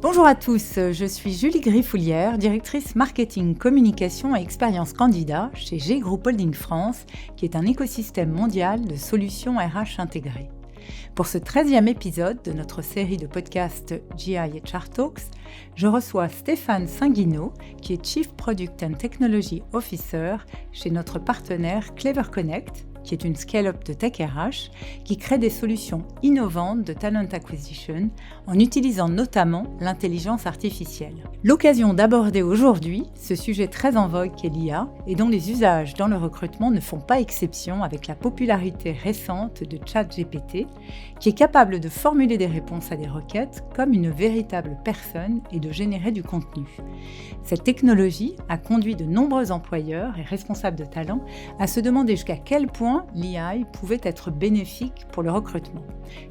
Bonjour à tous, je suis Julie Griffoulière, directrice marketing, communication et expérience candidat chez G Group Holding France, qui est un écosystème mondial de solutions RH intégrées. Pour ce 13e épisode de notre série de podcasts GI HR Talks, je reçois Stéphane Sanguino, qui est Chief Product and Technology Officer chez notre partenaire Clever Connect, qui est une scale-up de tech RH, qui crée des solutions innovantes de talent acquisition en utilisant notamment l'intelligence artificielle. L'occasion d'aborder aujourd'hui ce sujet très en vogue qu'est l'IA et dont les usages dans le recrutement ne font pas exception avec la popularité récente de ChatGPT, qui est capable de formuler des réponses à des requêtes comme une véritable personne et de générer du contenu. Cette technologie a conduit de nombreux employeurs et responsables de talent à se demander jusqu'à quel point l'IA pouvait être bénéfique pour le recrutement.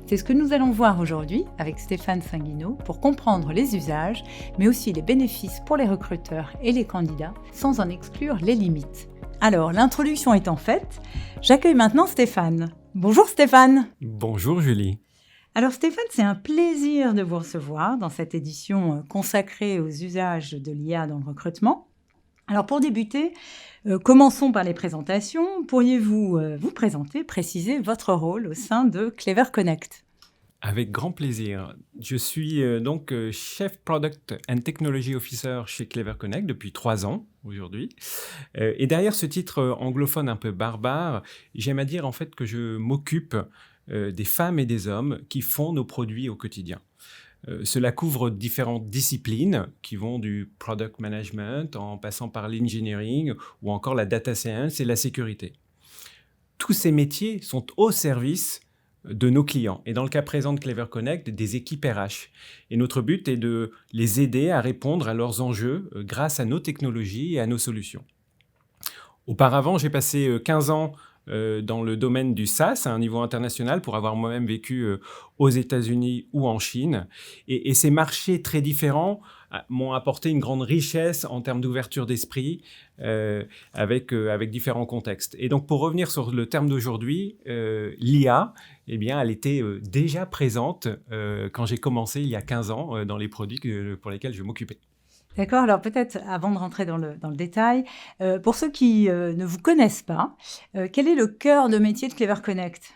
C'est ce que nous allons voir aujourd'hui avec Stéphane Sanguino pour comprendre les usages, mais aussi les bénéfices pour les recruteurs et les candidats, sans en exclure les limites. Alors, l'introduction étant faite, j'accueille maintenant Stéphane. Bonjour Stéphane. Bonjour Julie. Alors Stéphane, c'est un plaisir de vous recevoir dans cette édition consacrée aux usages de l'IA dans le recrutement. Alors pour débuter, commençons par les présentations. Pourriez-vous vous présenter, préciser votre rôle au sein de Clever Connect ? Avec grand plaisir. Je suis donc Chef Product and Technology Officer chez Clever Connect depuis 3 ans aujourd'hui. Et derrière ce titre anglophone un peu barbare, j'aime à dire en fait que je m'occupe des femmes et des hommes qui font nos produits au quotidien. Cela couvre différentes disciplines qui vont du product management en passant par l'engineering ou encore la data science et la sécurité. Tous ces métiers sont au service de nos clients et dans le cas présent de Clever Connect, des équipes RH. Et notre but est de les aider à répondre à leurs enjeux grâce à nos technologies et à nos solutions. Auparavant, j'ai passé 15 ans dans le domaine du SaaS à un niveau international pour avoir moi-même vécu aux États-Unis ou en Chine. Et ces marchés très différents m'ont apporté une grande richesse en termes d'ouverture d'esprit avec différents contextes. Et donc, pour revenir sur le terme d'aujourd'hui, l'IA, eh bien, elle était déjà présente quand j'ai commencé il y a 15 ans dans les produits pour lesquels je m'occupais. D'accord, alors peut-être avant de rentrer dans le détail, pour ceux qui ne vous connaissent pas, quel est le cœur de métier de Clever Connect ?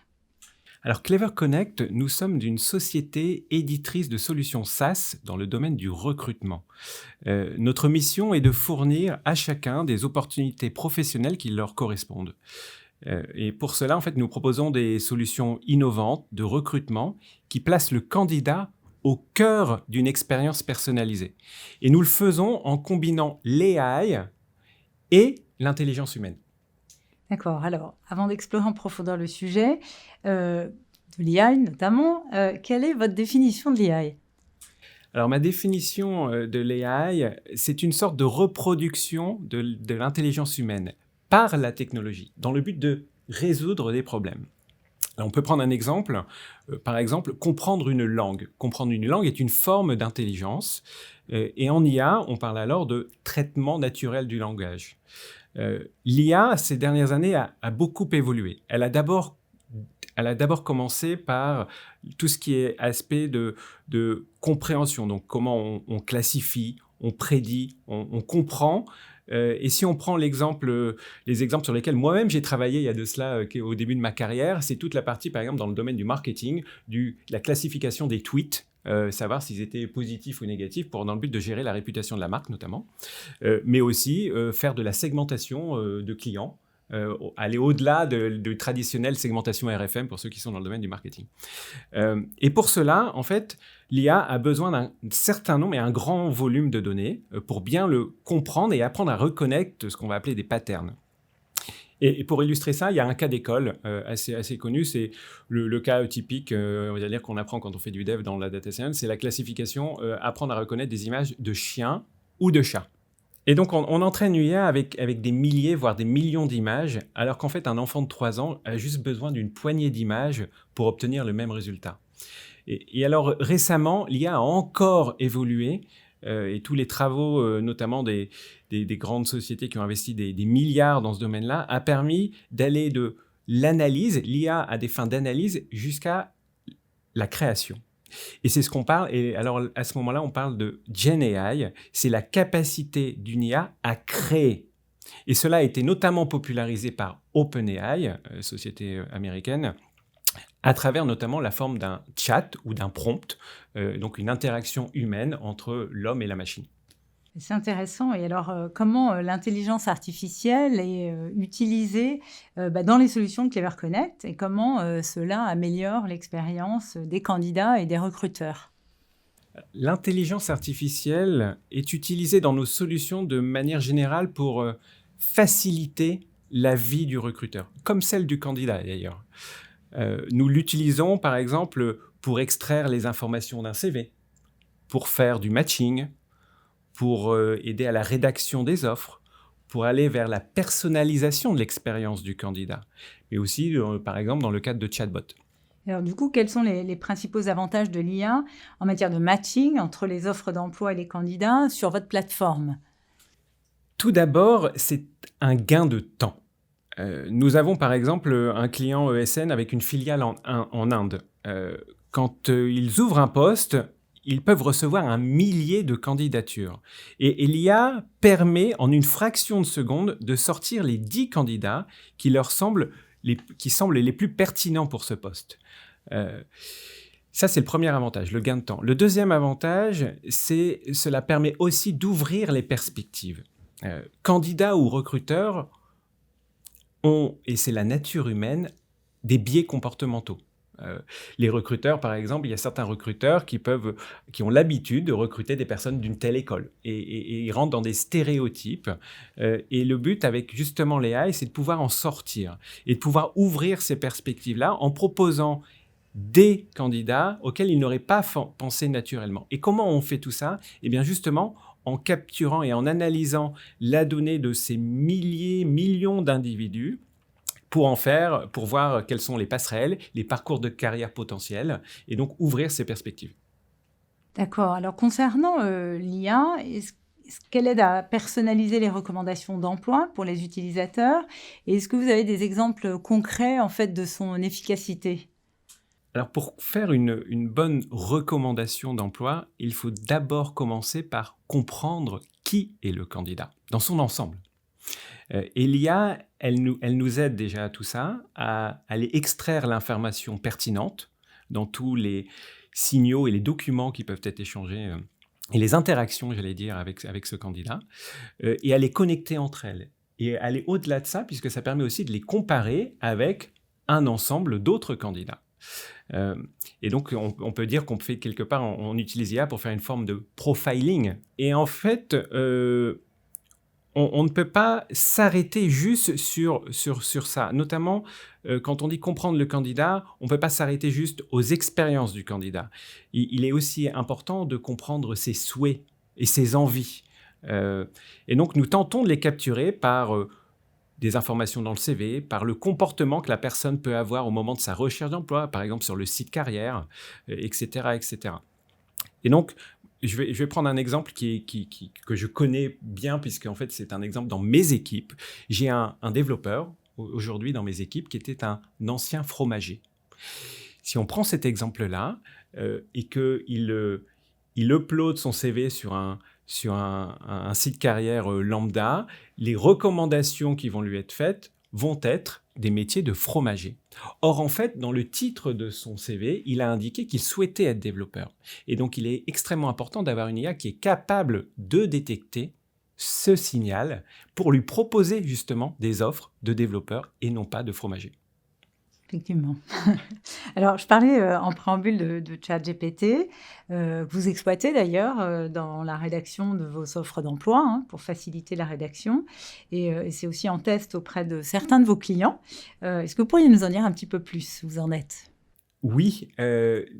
Alors Clever Connect, nous sommes une société éditrice de solutions SaaS dans le domaine du recrutement. Notre mission est de fournir à chacun des opportunités professionnelles qui leur correspondent. Et pour cela, en fait, nous proposons des solutions innovantes de recrutement qui placent le candidat au cœur d'une expérience personnalisée. Et nous le faisons en combinant l'AI et l'intelligence humaine. D'accord, alors avant d'explorer en profondeur le sujet, de l'IA notamment, quelle est votre définition de l'IA ? Alors ma définition de l'AI, c'est une sorte de reproduction de l'intelligence humaine par la technologie, dans le but de résoudre des problèmes. Alors, on peut prendre un exemple, par exemple, comprendre une langue. Comprendre une langue est une forme d'intelligence, et en IA, on parle alors de traitement naturel du langage. L'IA, ces dernières années, a beaucoup évolué. Elle a d'abord commencé par tout ce qui est aspect de compréhension, donc comment on classifie, on prédit, on comprend. Et si on prend les exemples sur lesquels moi-même j'ai travaillé il y a de cela au début de ma carrière, c'est toute la partie, par exemple, dans le domaine du marketing, la classification des tweets, savoir s'ils étaient positifs ou négatifs dans le but de gérer la réputation de la marque notamment, mais aussi faire de la segmentation de clients, aller au-delà de traditionnelle segmentation RFM pour ceux qui sont dans le domaine du marketing. Et pour cela, en fait, l'IA a besoin d'un certain nombre et un grand volume de données pour bien le comprendre et apprendre à reconnaître ce qu'on va appeler des patterns. Et pour illustrer ça, il y a un cas d'école assez connu, c'est le cas typique, on va dire qu'on apprend quand on fait du dev dans la data science, c'est la classification, apprendre à reconnaître des images de chiens ou de chats. Et donc, on entraîne l'IA avec des milliers, voire des millions d'images, alors qu'en fait, un enfant de 3 ans a juste besoin d'une poignée d'images pour obtenir le même résultat. Et alors, récemment, l'IA a encore évolué, et tous les travaux, notamment des grandes sociétés qui ont investi des milliards dans ce domaine-là, a permis d'aller de l'analyse, l'IA à des fins d'analyse, jusqu'à la création. Et c'est ce qu'on parle, et alors à ce moment-là, on parle de Gen AI, c'est la capacité d'une IA à créer. Et cela a été notamment popularisé par OpenAI, société américaine, à travers notamment la forme d'un chat ou d'un prompt, donc une interaction humaine entre l'homme et la machine. C'est intéressant. Et alors, comment l'intelligence artificielle est utilisée dans les solutions de Clever Connect et comment cela améliore l'expérience des candidats et des recruteurs? L'intelligence artificielle est utilisée dans nos solutions de manière générale pour faciliter la vie du recruteur, comme celle du candidat d'ailleurs. Nous l'utilisons par exemple pour extraire les informations d'un CV, pour faire du matching, pour aider à la rédaction des offres, pour aller vers la personnalisation de l'expérience du candidat, mais aussi par exemple dans le cadre de chatbots. Alors du coup, quels sont les principaux avantages de l'IA en matière de matching entre les offres d'emploi et les candidats sur votre plateforme? Tout d'abord, c'est un gain de temps. Nous avons par exemple un client ESN avec une filiale en Inde. Quand ils ouvrent un poste, ils peuvent recevoir un millier de candidatures. Et l'IA permet en une fraction de seconde de sortir les 10 candidats qui semblent les plus pertinents pour ce poste. Ça, c'est le premier avantage, le gain de temps. Le deuxième avantage, c'est cela permet aussi d'ouvrir les perspectives. Candidats ou recruteurs ont, et c'est la nature humaine, des biais comportementaux. Les recruteurs, par exemple, il y a certains recruteurs qui ont l'habitude de recruter des personnes d'une telle école et ils rentrent dans des stéréotypes. Et le but avec justement les AI, c'est de pouvoir en sortir et de pouvoir ouvrir ces perspectives-là en proposant des candidats auxquels ils n'auraient pas pensé naturellement. Et comment on fait tout ça? Eh bien justement, en capturant et en analysant la donnée de ces millions d'individus pour voir quelles sont les passerelles, les parcours de carrière potentiels, et donc ouvrir ces perspectives. D'accord. Alors concernant l'IA, est-ce qu'elle aide à personnaliser les recommandations d'emploi pour les utilisateurs? Et est-ce que vous avez des exemples concrets en fait de son efficacité? Alors pour faire une bonne recommandation d'emploi, il faut d'abord commencer par comprendre qui est le candidat, dans son ensemble. Et l'IA, elle nous aide déjà à tout ça, à aller extraire l'information pertinente dans tous les signaux et les documents qui peuvent être échangés et les interactions, j'allais dire, avec ce candidat, et à les connecter entre elles. Et aller au-delà de ça, puisque ça permet aussi de les comparer avec un ensemble d'autres candidats. Et donc, on peut dire qu'on fait quelque part, on utilise l'IA pour faire une forme de profiling. Et en fait, on ne peut pas s'arrêter juste sur ça. Notamment, quand on dit comprendre le candidat, on ne peut pas s'arrêter juste aux expériences du candidat. Il est aussi important de comprendre ses souhaits et ses envies. Et donc, nous tentons de les capturer par des informations dans le CV, par le comportement que la personne peut avoir au moment de sa recherche d'emploi, par exemple sur le site carrière, etc., etc. Et donc, je vais prendre un exemple que je connais bien, puisqu'en fait, c'est un exemple dans mes équipes. J'ai un développeur, aujourd'hui, dans mes équipes, qui était un ancien fromager. Si on prend cet exemple-là, et qu'il upload son CV sur un site carrière lambda, les recommandations qui vont lui être faites vont être des métiers de fromager. Or, en fait, dans le titre de son CV, il a indiqué qu'il souhaitait être développeur. Et donc, il est extrêmement important d'avoir une IA qui est capable de détecter ce signal pour lui proposer justement des offres de développeurs et non pas de fromager. Effectivement. Alors, je parlais en préambule de ChatGPT, que vous exploitez d'ailleurs dans la rédaction de vos offres d'emploi, pour faciliter la rédaction. Et c'est aussi en test auprès de certains de vos clients. Est-ce que vous pourriez nous en dire un petit peu plus où vous en êtes? Oui,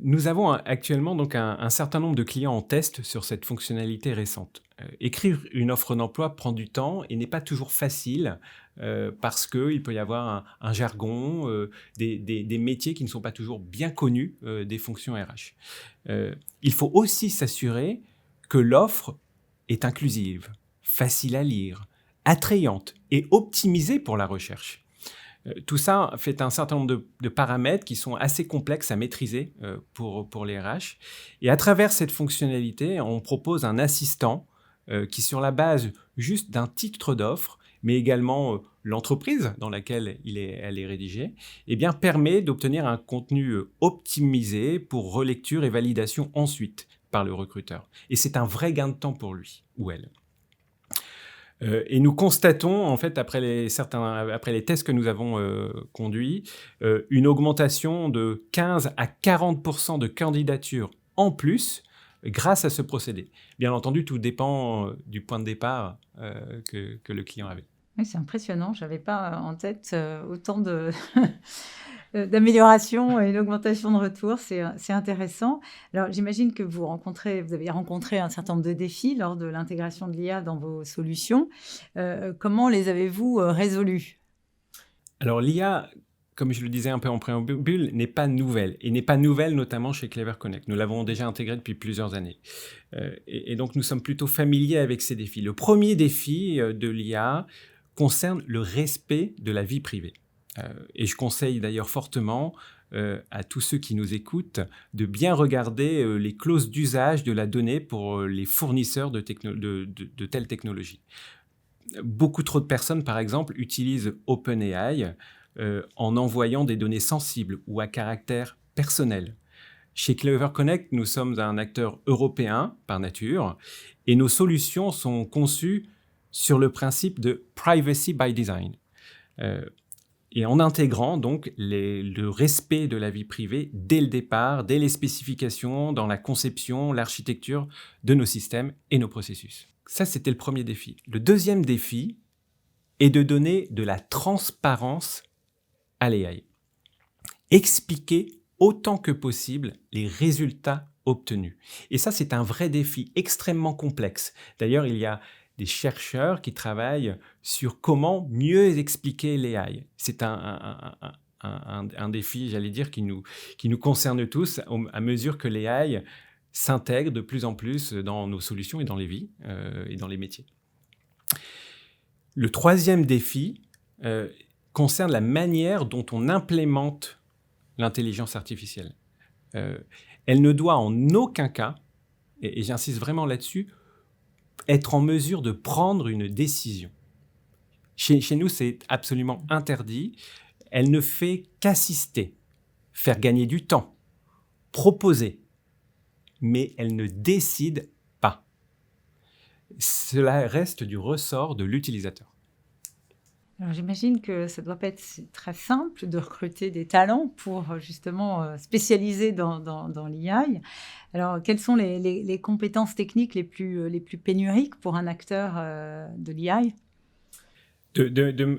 nous avons actuellement donc un certain nombre de clients en test sur cette fonctionnalité récente. Écrire une offre d'emploi prend du temps et n'est pas toujours facile parce qu'il peut y avoir un jargon, des métiers qui ne sont pas toujours bien connus des fonctions RH. Il faut aussi s'assurer que l'offre est inclusive, facile à lire, attrayante et optimisée pour la recherche. Tout ça fait un certain nombre de paramètres qui sont assez complexes à maîtriser pour les RH. Et à travers cette fonctionnalité, on propose un assistant qui, sur la base juste d'un titre d'offre, mais également l'entreprise dans laquelle elle est rédigée, eh bien, permet d'obtenir un contenu optimisé pour relecture et validation ensuite par le recruteur. Et c'est un vrai gain de temps pour lui ou elle. Et nous constatons, en fait, après les tests que nous avons conduits, une augmentation de 15 à 40% de candidatures en plus grâce à ce procédé. Bien entendu, tout dépend du point de départ que le client avait. Oui, c'est impressionnant. Je n'avais pas en tête autant d'amélioration et d'augmentation de retour. C'est intéressant. Alors, j'imagine que vous avez rencontré un certain nombre de défis lors de l'intégration de l'IA dans vos solutions. Comment les avez-vous résolus? Alors, l'IA, comme je le disais un peu en préambule, n'est pas nouvelle. Et n'est pas nouvelle notamment chez Clever Connect. Nous l'avons déjà intégrée depuis plusieurs années. Et donc, nous sommes plutôt familiers avec ces défis. Le premier défi de l'IA concerne le respect de la vie privée. Et je conseille d'ailleurs fortement à tous ceux qui nous écoutent de bien regarder les clauses d'usage de la donnée pour les fournisseurs de telles technologies. Beaucoup trop de personnes, par exemple, utilisent OpenAI en envoyant des données sensibles ou à caractère personnel. Chez Clever Connect, nous sommes un acteur européen par nature et nos solutions sont conçues sur le principe de privacy by design. Et en intégrant donc le respect de la vie privée dès le départ, dès les spécifications, dans la conception, l'architecture de nos systèmes et nos processus. Ça, c'était le premier défi. Le deuxième défi est de donner de la transparence à l'AI. Expliquer autant que possible les résultats obtenus. Et ça, c'est un vrai défi extrêmement complexe. D'ailleurs, il y a des chercheurs qui travaillent sur comment mieux expliquer l'AI. C'est un défi, j'allais dire, qui nous concerne tous à mesure que l'AI s'intègre de plus en plus dans nos solutions et dans les vies et dans les métiers. Le troisième défi concerne la manière dont on implémente l'intelligence artificielle. Elle ne doit en aucun cas, et j'insiste vraiment là-dessus, être en mesure de prendre une décision. Chez nous, c'est absolument interdit. Elle ne fait qu'assister, faire gagner du temps, proposer, mais elle ne décide pas. Cela reste du ressort de l'utilisateur. Alors, j'imagine que ça ne doit pas être très simple de recruter des talents pour justement spécialiser dans l'IA. Alors, quelles sont les compétences techniques les plus pénuriques pour un acteur de l'IA?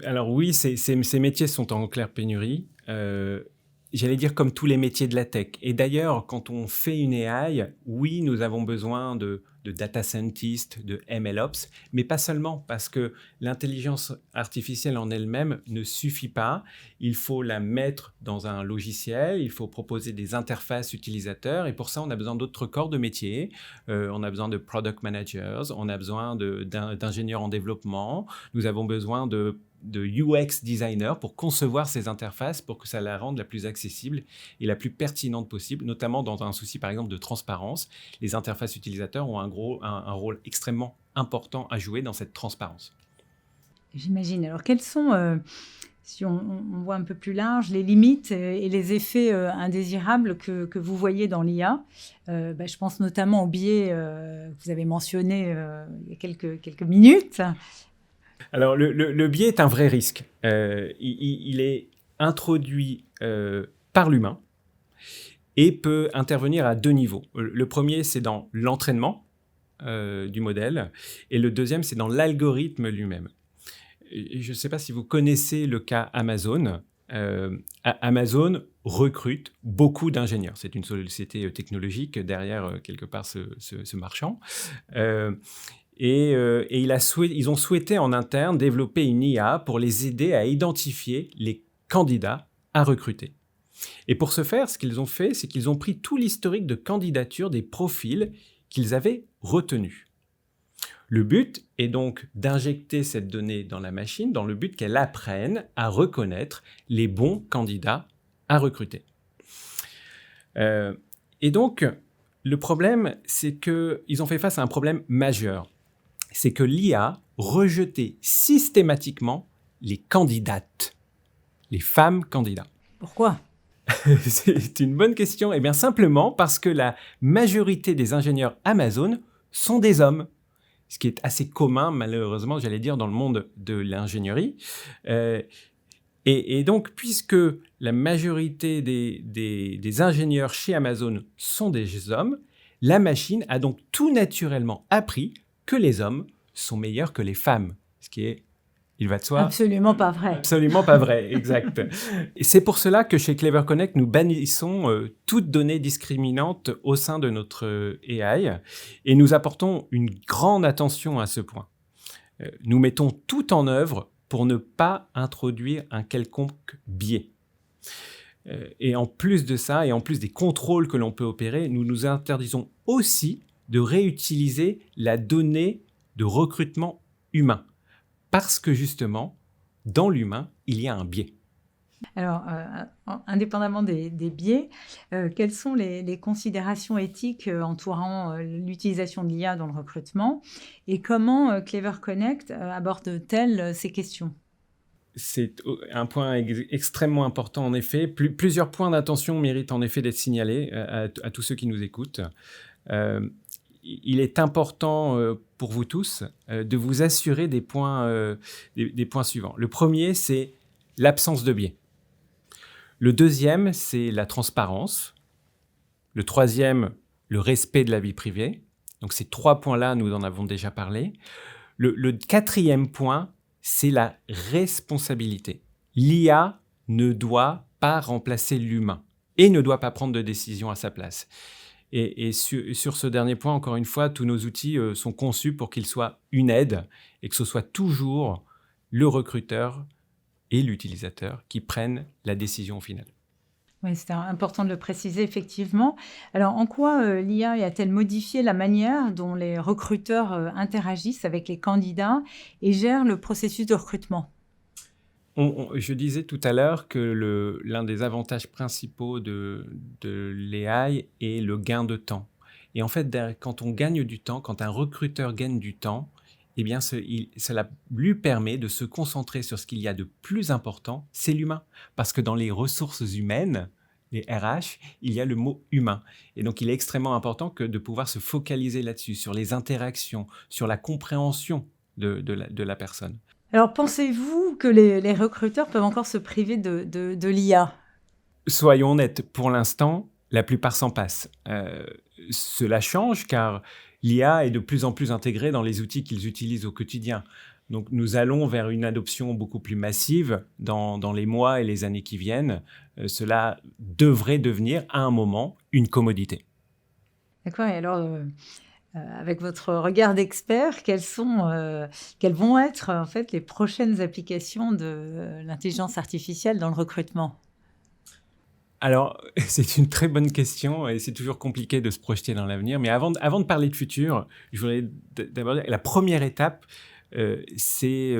Alors oui, ces métiers sont en claire pénurie. J'allais dire comme tous les métiers de la tech. Et d'ailleurs, quand on fait une AI, oui, nous avons besoin de data scientists, de MLOps, mais pas seulement, parce que l'intelligence artificielle en elle-même ne suffit pas. Il faut la mettre dans un logiciel, il faut proposer des interfaces utilisateurs, et pour ça, on a besoin d'autres corps de métier. On a besoin de product managers, on a besoin d'ingénieurs en développement, nous avons besoin de UX designer pour concevoir ces interfaces pour que ça la rende la plus accessible et la plus pertinente possible, notamment dans un souci par exemple de transparence. Les interfaces utilisateurs ont un rôle extrêmement important à jouer dans cette transparence. J'imagine. Alors quels sont, si on voit un peu plus large, les limites et les effets indésirables que vous voyez dans l'IA? Je pense notamment au biais que vous avez mentionné il y a quelques minutes. Alors, le biais est un vrai risque. Il est introduit par l'humain et peut intervenir à deux niveaux. Le premier, c'est dans l'entraînement du modèle et le deuxième, c'est dans l'algorithme lui-même. Je ne sais pas si vous connaissez le cas Amazon. Amazon recrute beaucoup d'ingénieurs. C'est une société technologique derrière, quelque part, ce marchand. Et ils ont souhaité en interne développer une IA pour les aider à identifier les candidats à recruter. Et pour ce faire, ce qu'ils ont fait, c'est qu'ils ont pris tout l'historique de candidature des profils qu'ils avaient retenus. Le but est donc d'injecter cette donnée dans la machine dans le but qu'elle apprenne à reconnaître les bons candidats à recruter. Et donc, le problème, c'est qu'ils ont fait face à un problème majeur. C'est que l'IA rejetait systématiquement les candidates, les femmes candidats. Pourquoi ? C'est une bonne question. Eh bien, simplement parce que la majorité des ingénieurs Amazon sont des hommes. Ce qui est assez commun, malheureusement, j'allais dire, dans le monde de l'ingénierie. Et donc, puisque la majorité des ingénieurs chez Amazon sont des hommes, la machine a donc tout naturellement appris que les hommes sont meilleurs que les femmes. Ce qui est, il va de soi... Absolument pas vrai. Absolument pas vrai, exact. Et c'est pour cela que chez Clever Connect, nous bannissons toute donnée discriminante au sein de notre AI et nous apportons une grande attention à ce point. Nous mettons tout en œuvre pour ne pas introduire un quelconque biais. Et en plus de ça, et en plus des contrôles que l'on peut opérer, nous nous interdisons aussi de réutiliser la donnée de recrutement humain. Parce que justement, dans l'humain, il y a un biais. Alors, indépendamment des biais, quelles sont les considérations éthiques entourant l'utilisation de l'IA dans le recrutement et comment Clever Connect aborde-t-elle ces questions ? C'est un point extrêmement important en effet. Plusieurs points d'attention méritent en effet d'être signalés à tous ceux qui nous écoutent. Il est important pour vous tous de vous assurer des points suivants. Le premier, c'est l'absence de biais. Le deuxième, c'est la transparence. Le troisième, le respect de la vie privée. Donc ces 3 points-là, nous en avons déjà parlé. Le quatrième point, c'est la responsabilité. L'IA ne doit pas remplacer l'humain et ne doit pas prendre de décision à sa place. Et sur ce dernier point, encore une fois, tous nos outils sont conçus pour qu'ils soient une aide et que ce soit toujours le recruteur et l'utilisateur qui prennent la décision finale. Oui, c'est important de le préciser, effectivement. Alors, en quoi l'IA a-t-elle modifié la manière dont les recruteurs interagissent avec les candidats et gèrent le processus de recrutement ? Je disais tout à l'heure que l'un des avantages principaux de l'AI est le gain de temps. Et en fait, quand on gagne du temps, quand un recruteur gagne du temps, eh bien, cela lui permet de se concentrer sur ce qu'il y a de plus important, c'est l'humain. Parce que dans les ressources humaines, les RH, il y a le mot humain. Et donc, il est extrêmement important de pouvoir se focaliser là-dessus, sur les interactions, sur la compréhension de la personne. Alors, pensez-vous que les recruteurs peuvent encore se priver de l'IA ? Soyons honnêtes, pour l'instant, la plupart s'en passent. Cela change car l'IA est de plus en plus intégrée dans les outils qu'ils utilisent au quotidien. Donc nous allons vers une adoption beaucoup plus massive dans les mois et les années qui viennent. Cela devrait devenir à un moment une commodité. D'accord, et alors avec votre regard d'expert, quelles vont être en fait les prochaines applications de l'intelligence artificielle dans le recrutement ? Alors, c'est une très bonne question et c'est toujours compliqué de se projeter dans l'avenir. Mais avant de parler de futur, je voudrais d'abord dire la première étape, c'est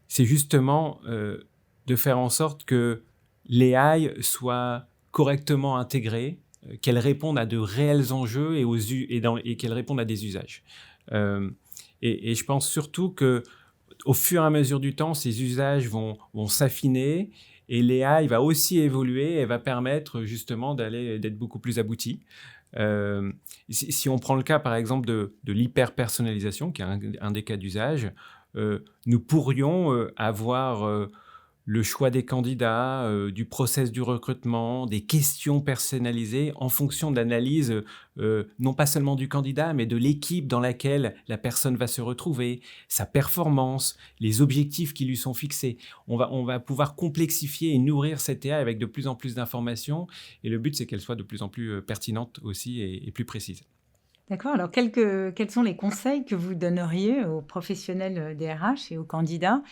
justement de faire en sorte que l'AI soit correctement intégrée, qu'elle réponde à de réels enjeux et qu'elle réponde à des usages. Et je pense surtout qu'au fur et à mesure du temps, ces usages vont s'affiner. Et l'AI va aussi évoluer et va permettre justement d'être beaucoup plus abouti. Si on prend le cas par exemple de l'hyper-personnalisation, qui est un des cas d'usage, nous pourrions avoir le choix des candidats, du process du recrutement, des questions personnalisées en fonction de l'analyse, non pas seulement du candidat, mais de l'équipe dans laquelle la personne va se retrouver, sa performance, les objectifs qui lui sont fixés. On va pouvoir complexifier et nourrir cette AI avec de plus en plus d'informations. Et le but, c'est qu'elle soit de plus en plus pertinente aussi et plus précise. D'accord. Alors, quels sont les conseils que vous donneriez aux professionnels des RH et aux candidats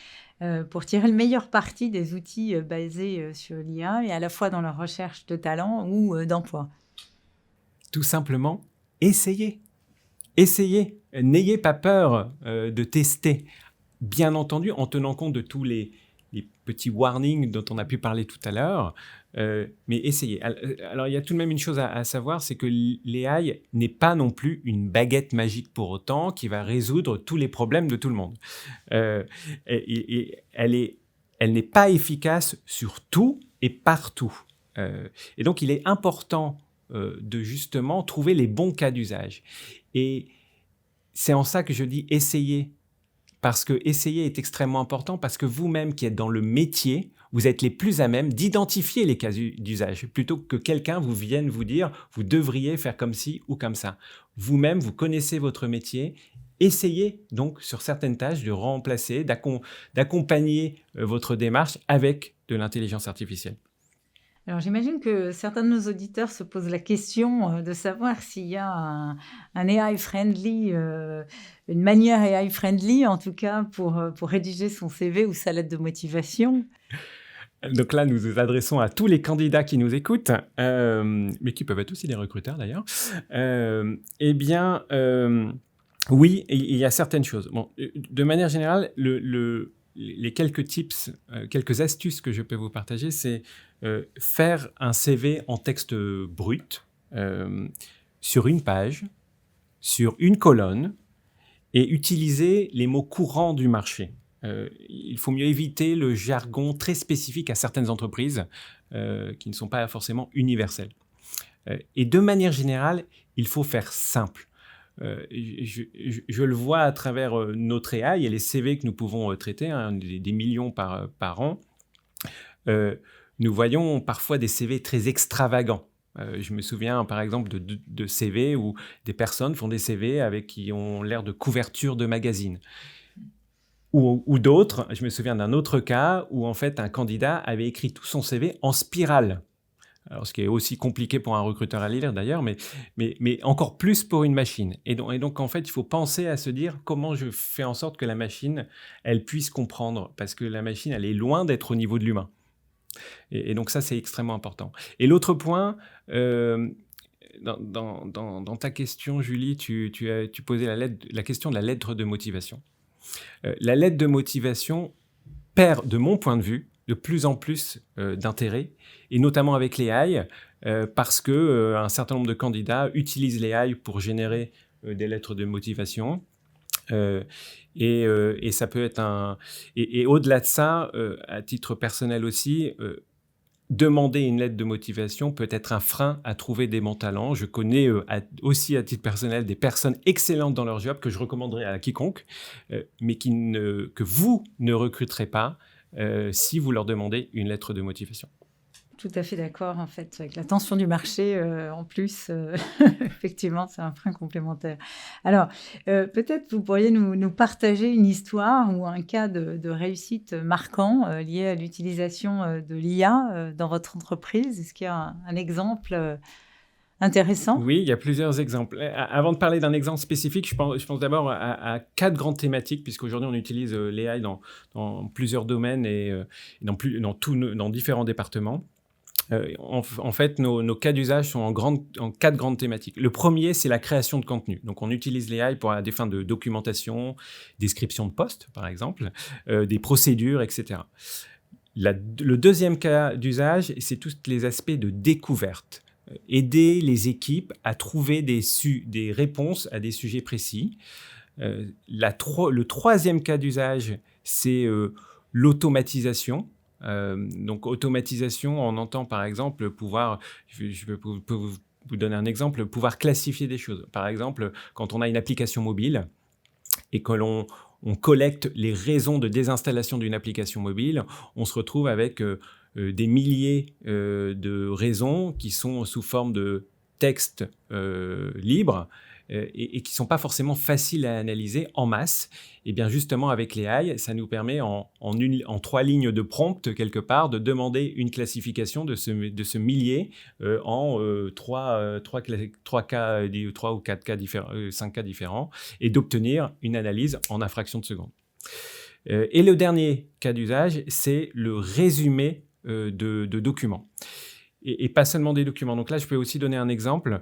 pour tirer le meilleur parti des outils basés sur l'IA et à la fois dans leur recherche de talent ou d'emploi ? Tout simplement, essayez. Essayez. n'ayez pas peur de tester, bien entendu en tenant compte de tous les petits warnings dont on a pu parler tout à l'heure, mais essayez. Alors, il y a tout de même une chose à savoir, c'est que l'AI n'est pas non plus une baguette magique pour autant qui va résoudre tous les problèmes de tout le monde. Et elle n'est pas efficace sur tout et partout. Et donc, il est important de justement trouver les bons cas d'usage. Et c'est en ça que je dis essayez. Parce que essayer est extrêmement important, parce que vous-même qui êtes dans le métier, vous êtes les plus à même d'identifier les cas d'usage, plutôt que quelqu'un vous vienne vous dire « vous devriez faire comme ci ou comme ça ». Vous-même, vous connaissez votre métier, essayez donc sur certaines tâches de remplacer, d'accompagner votre démarche avec de l'intelligence artificielle. Alors j'imagine que certains de nos auditeurs se posent la question de savoir s'il y a un AI friendly, une manière AI friendly en tout cas pour rédiger son CV ou sa lettre de motivation. Donc là, nous nous adressons à tous les candidats qui nous écoutent, mais qui peuvent être aussi des recruteurs d'ailleurs. Oui, il y a certaines choses. Bon, de manière générale, les quelques tips, quelques astuces que je peux vous partager, c'est faire un CV en texte brut, sur une page, sur une colonne, et utiliser les mots courants du marché. Il faut mieux éviter le jargon très spécifique à certaines entreprises qui ne sont pas forcément universelles. Et de manière générale, il faut faire simple. Je le vois à travers notre AI et les CV que nous pouvons traiter, des millions par an. Nous voyons parfois des CV très extravagants. Je me souviens par exemple de CV où des personnes font des CV qui ont l'air de couverture de magazines. Ou d'autres, je me souviens d'un autre cas où en fait un candidat avait écrit tout son CV en spirale. Alors, ce qui est aussi compliqué pour un recruteur à lire d'ailleurs, mais encore plus pour une machine. Et donc, en fait, il faut penser à se dire comment je fais en sorte que la machine, elle puisse comprendre, parce que la machine, elle est loin d'être au niveau de l'humain. Et donc, ça, c'est extrêmement important. Et l'autre point, dans ta question, Julie, tu posais la question de la lettre de motivation. La lettre de motivation perd, de mon point de vue, de plus en plus d'intérêt, et notamment avec l'AI, parce qu'un certain nombre de candidats utilisent l'AI pour générer des lettres de motivation. Et ça peut être et au-delà de ça, à titre personnel aussi, demander une lettre de motivation peut être un frein à trouver des bons talents. Je connais aussi à titre personnel des personnes excellentes dans leur job que je recommanderais à quiconque, mais que vous ne recruterez pas si vous leur demandez une lettre de motivation. Tout à fait d'accord, en fait, avec la tension du marché, en plus, effectivement, c'est un frein complémentaire. Alors, peut-être vous pourriez nous partager une histoire ou un cas de réussite marquant lié à l'utilisation de l'IA dans votre entreprise. Est-ce qu'il y a un exemple intéressant? Oui, il y a plusieurs exemples. Avant de parler d'un exemple spécifique, je pense d'abord à 4 grandes thématiques, puisqu'aujourd'hui on utilise l'AI dans plusieurs domaines et dans différents départements. En fait, nos cas d'usage sont en 4 grandes thématiques. Le premier, c'est la création de contenu. Donc, on utilise l'AI pour des fins de documentation, description de poste, par exemple, des procédures, etc. Le deuxième cas d'usage, c'est tous les aspects de découverte. Aider les équipes à trouver des réponses à des sujets précis. Le troisième cas d'usage, c'est l'automatisation. Donc, automatisation, on entend par exemple je peux vous donner un exemple, pouvoir classifier des choses. Par exemple, quand on a une application mobile et que l'on collecte les raisons de désinstallation d'une application mobile, on se retrouve avec des milliers de raisons qui sont sous forme de texte libre et qui ne sont pas forcément faciles à analyser en masse. Et bien justement, avec l'AI, ça nous permet en 3 lignes de prompt, quelque part, de demander une classification de ce millier en 3 ou 4 cas différents, 5 cas différents, et d'obtenir une analyse en une fraction de seconde. Et le dernier cas d'usage, c'est le résumé de documents. Et pas seulement des documents. Donc là, je peux aussi donner un exemple.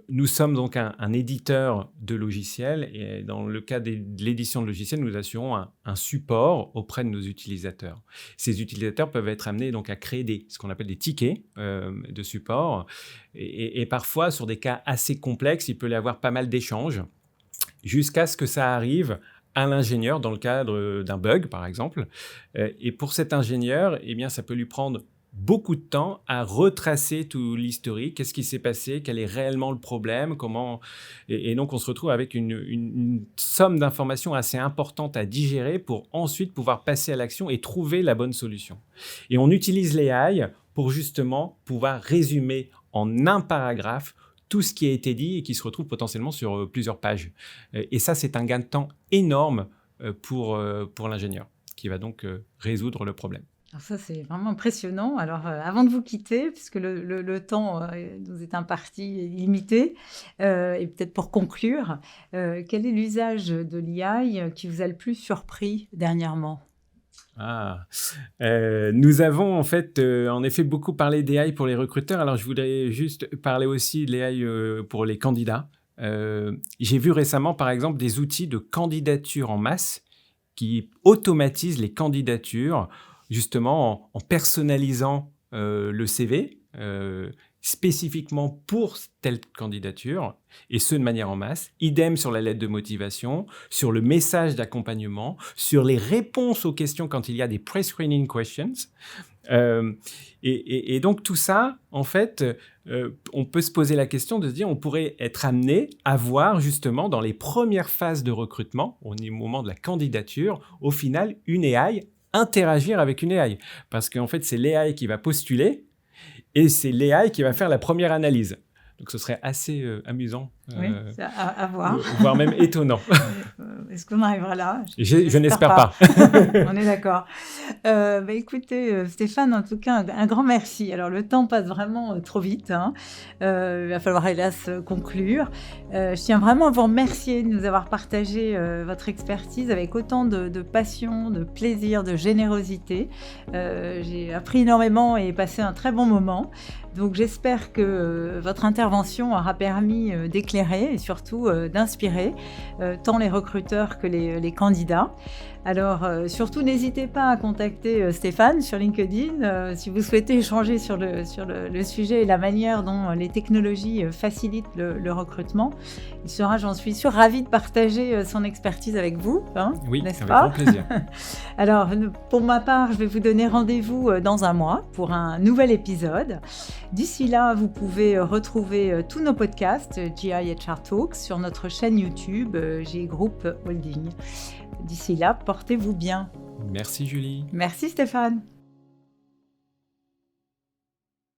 Nous sommes donc un éditeur de logiciels et dans le cas de l'édition de logiciels, nous assurons un support auprès de nos utilisateurs. Ces utilisateurs peuvent être amenés donc à créer ce qu'on appelle des tickets de support et parfois, sur des cas assez complexes, il peut y avoir pas mal d'échanges jusqu'à ce que ça arrive à l'ingénieur dans le cadre d'un bug, par exemple. Et pour cet ingénieur, eh bien, ça peut lui prendre beaucoup de temps à retracer tout l'historique, qu'est-ce qui s'est passé, quel est réellement le problème, comment... Et donc, on se retrouve avec une somme d'informations assez importante à digérer pour ensuite pouvoir passer à l'action et trouver la bonne solution. Et on utilise l'AI pour justement pouvoir résumer en un paragraphe tout ce qui a été dit et qui se retrouve potentiellement sur plusieurs pages. Et ça, c'est un gain de temps énorme pour l'ingénieur qui va donc résoudre le problème. Alors ça, c'est vraiment impressionnant. Alors, avant de vous quitter, puisque le temps nous est imparti limité, et peut-être pour conclure, quel est l'usage de l'IA qui vous a le plus surpris dernièrement ? Nous avons en effet beaucoup parlé d'AI pour les recruteurs. Alors, je voudrais juste parler aussi de l'AI pour les candidats. J'ai vu récemment, par exemple, des outils de candidature en masse qui automatisent les candidatures justement en personnalisant le CV spécifiquement pour telle candidature, et ce de manière en masse. Idem sur la lettre de motivation, sur le message d'accompagnement, sur les réponses aux questions quand il y a des pre-screening questions. Et donc tout ça, en fait, on peut se poser la question de se dire, on pourrait être amené à voir justement dans les premières phases de recrutement, au moment de la candidature, au final, une AI interagir avec une AI. Parce qu'en fait, c'est l'AI qui va postuler et c'est l'AI qui va faire la première analyse. Donc, ce serait assez amusant. Oui, à voir. Voire même étonnant. Est-ce qu'on arrivera là ? Je n'espère pas. On est d'accord. Écoutez, Stéphane, en tout cas, un grand merci. Alors, le temps passe vraiment trop vite. Il va falloir, hélas, conclure. Je tiens vraiment à vous remercier de nous avoir partagé votre expertise avec autant de passion, de plaisir, de générosité. J'ai appris énormément et passé un très bon moment. Donc, j'espère que votre intervention aura permis d'éclairer et surtout d'inspirer tant les recruteurs que les candidats. Alors, surtout, n'hésitez pas à contacter Stéphane sur LinkedIn si vous souhaitez échanger sur le sujet et la manière dont les technologies facilitent le recrutement. Il sera, j'en suis sûre, ravi de partager son expertise avec vous. Oui, n'est-ce avec pas ? grand plaisir. Alors, pour ma part, je vais vous donner rendez-vous dans un mois pour un nouvel épisode. D'ici là, vous pouvez retrouver tous nos podcasts GI HR Talks sur notre chaîne YouTube GI Group Holding. D'ici là, portez-vous bien. Merci Julie. Merci Stéphane.